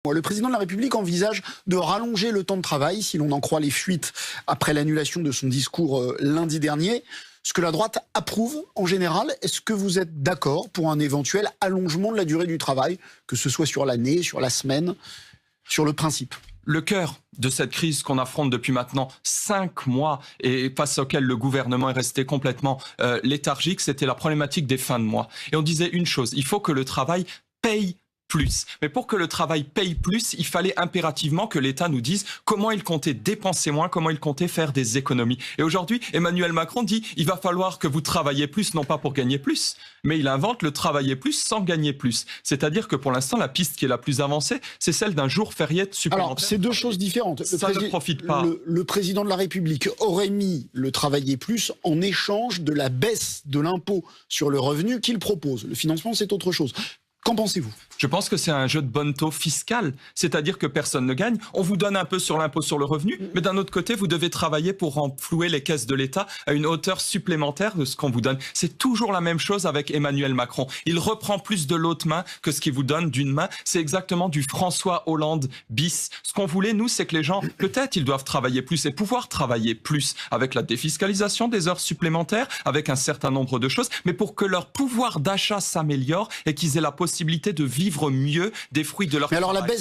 Le président de la République envisage de rallonger le temps de travail, si l'on en croit les fuites après l'annulation de son discours lundi dernier. Ce que la droite approuve en général, est-ce que vous êtes d'accord pour un éventuel allongement de la durée du travail, que ce soit sur l'année, sur la semaine, sur le principe ? Le cœur de cette crise qu'on affronte depuis maintenant 5 mois et face auquel le gouvernement est resté complètement léthargique, c'était la problématique des fins de mois. Et on disait une chose, il faut que le travail paye plus. Mais pour que le travail paye plus, il fallait impérativement que l'État nous dise comment il comptait dépenser moins, comment il comptait faire des économies. Et aujourd'hui, Emmanuel Macron dit il va falloir que vous travaillez plus, non pas pour gagner plus, mais il invente le travailler plus sans gagner plus. C'est-à-dire que pour l'instant, la piste qui est la plus avancée, c'est celle d'un jour férié supplémentaire. Alors, c'est deux choses différentes. Ça ne profite pas. Le président de la République aurait mis le travailler plus en échange de la baisse de l'impôt sur le revenu qu'il propose. Le financement, c'est autre chose. Qu'en pensez-vous ? Je pense que c'est un jeu de bonneteau fiscal, c'est-à-dire que personne ne gagne. On vous donne un peu sur l'impôt sur le revenu, mais d'un autre côté, vous devez travailler pour renflouer les caisses de l'État à une hauteur supplémentaire de ce qu'on vous donne. C'est toujours la même chose avec Emmanuel Macron. Il reprend plus de l'autre main que ce qu'il vous donne d'une main. C'est exactement du François Hollande bis. Ce qu'on voulait, nous, c'est que les gens, peut-être, ils doivent travailler plus et pouvoir travailler plus avec la défiscalisation des heures supplémentaires, avec un certain nombre de choses, mais pour que leur pouvoir d'achat s'améliore et qu'ils aient la possibilité de vivre mieux des fruits de leur travail. Mais alors la baisse